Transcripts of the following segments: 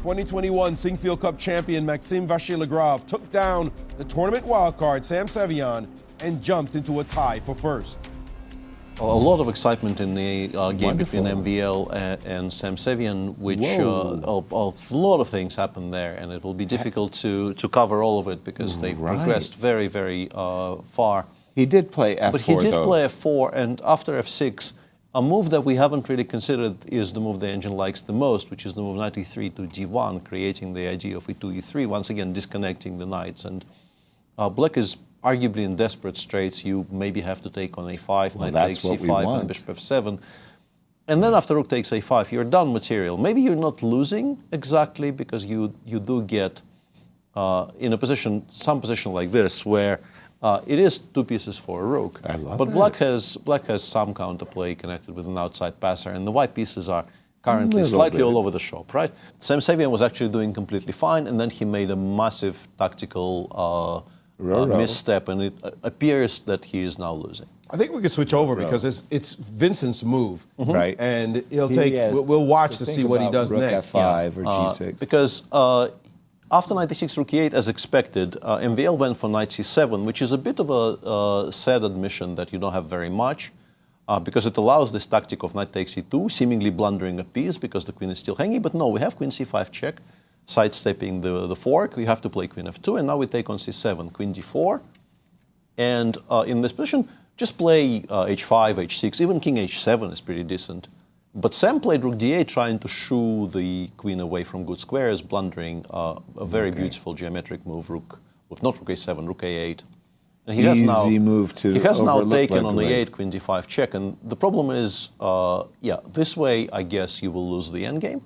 2021 Sinquefield Cup champion Maxime Vachier-Lagrave took down the tournament wildcard Sevian and jumped into a tie for first. A lot of excitement in the game between MVL and Sevian, which a lot of things happened there, and it will be difficult to cover all of it because they've progressed very, very far. He did play F4, but he did though. play F4, and after F6, a move that we haven't really considered is the move the engine likes the most, which is the move knight e3 to g1, creating the idea of e2, e3, once again disconnecting the knights. And black is arguably in desperate straits. You maybe have to take on a5, knight takes c5, and bishop f7. And then after rook takes a5, you're done material. Maybe you're not losing exactly, because you do get in a position, some position like this, where it is two pieces for a rook. But black has some counterplay connected with an outside passer, and the white pieces are currently slightly all over the shop, right? Sevian was actually doing completely fine, and then he made a massive tactical misstep, and it appears that he is now losing. I think we could switch over because it's Vincent's move, right? And we'll watch to see what he does next. F5 or G6. Because after knight e6, rook e8, as expected, MVL went for knight c7, which is a bit of a sad admission that you don't have very much, because it allows this tactic of knight takes e2, seemingly blundering a piece because the queen is still hanging. But no, we have queen c5 check, sidestepping the fork. We have to play queen f2, and now we take on c7, queen d4. And in this position, just play h5, h6, even king h7 is pretty decent. But Sam played rook d8, trying to shoo the queen away from good squares, blundering a very beautiful geometric move, not rook a7, rook a8. And he has now taken on a8, queen d5 check. And the problem is, this way, I guess you will lose the endgame.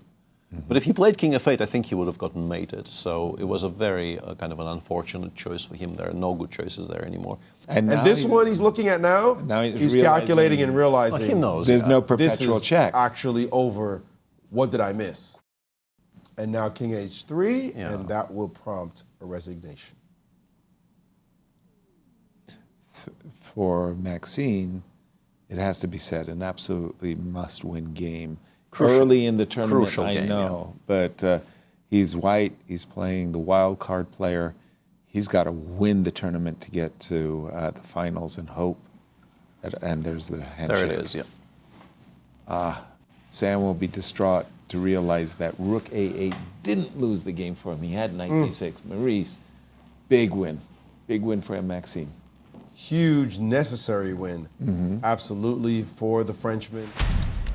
But if he played king f8, I think he would have gotten mated. So it was a very kind of an unfortunate choice for him. There are no good choices there anymore. And this one he's looking at now he's calculating and realizing he knows there's no perpetual check. Actually over, what did I miss? And now king h3, and that will prompt a resignation. For Maxime, it has to be said, an absolutely must-win game. Early in the tournament, I know, but he's white, he's playing the wild card player. He's got to win the tournament to get to the finals and hope. And there's the handshake. There it is, Sam will be distraught to realize that rook a8 didn't lose the game for him. He had knight d6. Maurice, big win for Maxime. Huge, necessary win, absolutely, for the Frenchman.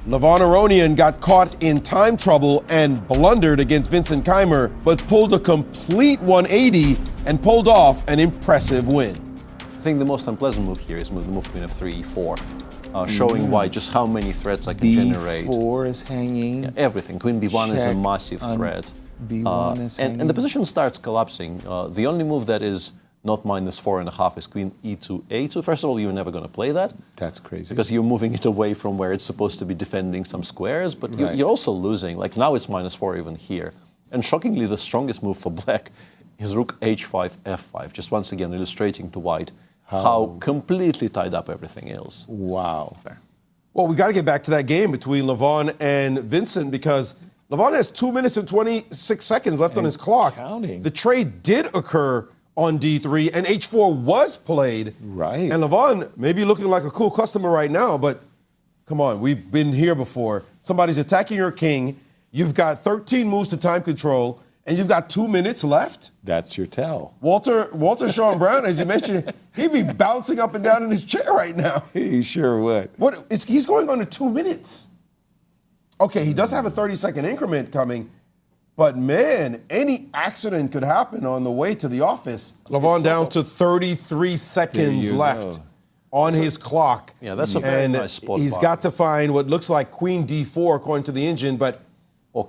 Aronian got caught in time trouble and blundered against Vincent Keymer, but pulled a complete 180 and pulled off an impressive win. I think the most unpleasant move here is the move queen f3, e4, showing just how many threats I can generate. b4 is hanging. Yeah, everything. Queen b1 is a massive threat. b1 is hanging. And the position starts collapsing. The only move that is not -4.5 is queen e2, a2. First of all, you're never going to play that. That's crazy. Because you're moving it away from where it's supposed to be defending some squares, but you're also losing. Like now it's -4 even here. And shockingly, the strongest move for black is rook h5, f5, just once again illustrating to white how completely tied up everything is. Wow. Well, we got to get back to that game between Levon and Vincent, because Levon has 2 minutes and 26 seconds left on his clock. Counting. The trade did occur on d3, and h4 was played. Right. And Levon may be looking like a cool customer right now, but come on, we've been here before. Somebody's attacking your king, you've got 13 moves to time control, and you've got 2 minutes left. That's your tell. Walter Sean Brown, as you mentioned, he'd be bouncing up and down in his chair right now. He sure would. He's going on to 2 minutes. Okay, he does have a 30-second increment coming, but man, any accident could happen on the way to the office. Levon down to 33 seconds left on his clock. Yeah, that's a very nice spot. He's got to find what looks like queen d4 according to the engine, but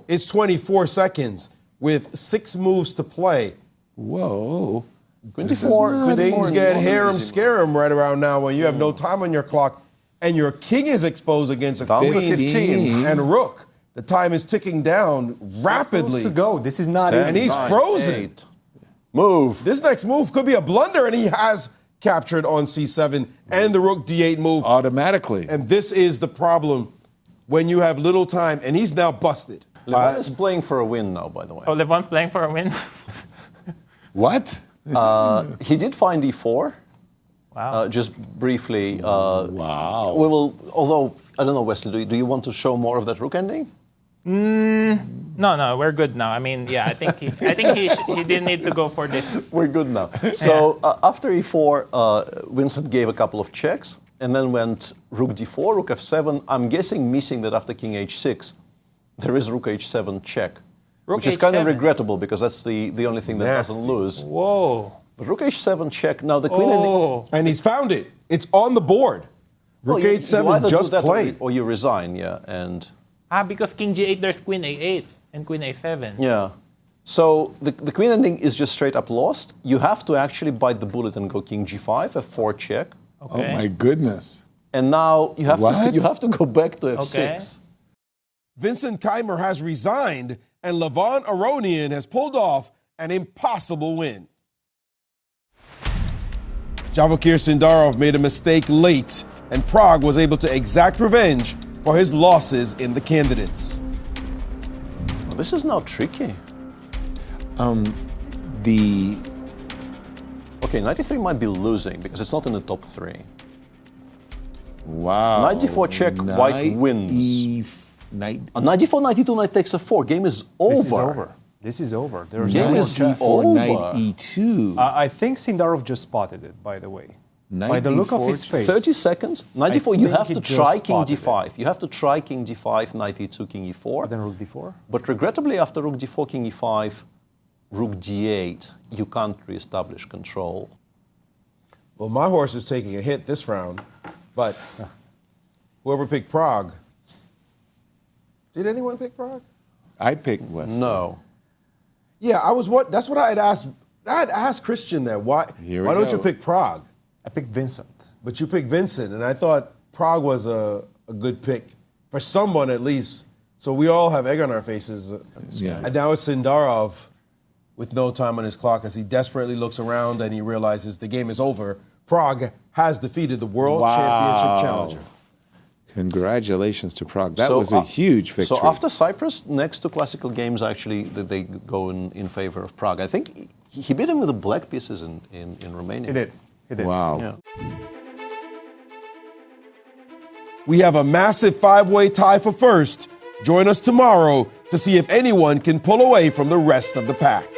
it's 24 seconds with 6 moves to play. Whoa. Things get harem-scarum right around now when you have no time on your clock and your king is exposed against a queen 15 and rook. The time is ticking down rapidly. 6 moves to go. This is not easy. And he's frozen. Move. This next move could be a blunder, and he has captured on c7 and the rook d8 move. Automatically. And this is the problem when you have little time, and he's now busted. Levon is playing for a win now, by the way. Oh, Levon's playing for a win? What? He did find e4. Wow. Just briefly. Wow. We will, although, I don't know, Wesley, do you want to show more of that rook ending? No, we're good now. I mean, yeah, I think he didn't need to go for this. We're good now. So after e4, Vincent gave a couple of checks and then went rook d4, rook f7. I'm guessing missing that after king h6, there is rook h7 check, which is kind of regrettable because that's the only thing that doesn't lose. Whoa. But rook h7 check. Now the queen ending. And he's found it. It's on the board. Rook h7 just played. Or you resign, yeah, and. Because king g8, there's queen a8 and queen a7. Yeah. So the queen ending is just straight up lost. You have to actually bite the bullet and go king g5, f4 check. Okay. Oh my goodness. And now you have to go back to f6. Okay. Vincent Keymer has resigned, and Levon Aronian has pulled off an impossible win. Jawakhir Sindarov made a mistake late, and Pragg was able to exact revenge for his losses in the candidates. Well, this is now tricky. Okay, 93 might be losing because it's not in the top 3. Wow. Knight d4 check, white wins. Knight. 94, 92, knight takes f4. Game is over. This is over. This is over. There's Game no more is chance. over. Knight e2. I think Sindarov just spotted it, by the way. Knight By the look of d4, his face. 30 seconds. 94, you think have he to just try king spotted d5. You have to try king d5, knight e2, king e4. Then rook d4. But regrettably, after rook d4, king e5, rook d8, you can't reestablish control. Well, my horse is taking a hit this round, but whoever picked Pragg. Did anyone pick Pragg? I picked Wesley. No. Yeah, that's what I had asked. I had asked Christian that. Why don't you pick Pragg? I picked Vincent. But you picked Vincent, and I thought Pragg was a good pick for someone at least. So we all have egg on our faces. Yeah. And now it's Sindarov with no time on his clock as he desperately looks around and he realizes the game is over. Pragg has defeated the World Championship challenger. Congratulations to Pragg. That was a huge victory. So after Cyprus, next two classical games actually, they go in favor of Pragg. I think he beat him with the black pieces in Romania. He did. He did. Wow. Yeah. We have a massive 5-way tie for first. Join us tomorrow to see if anyone can pull away from the rest of the pack.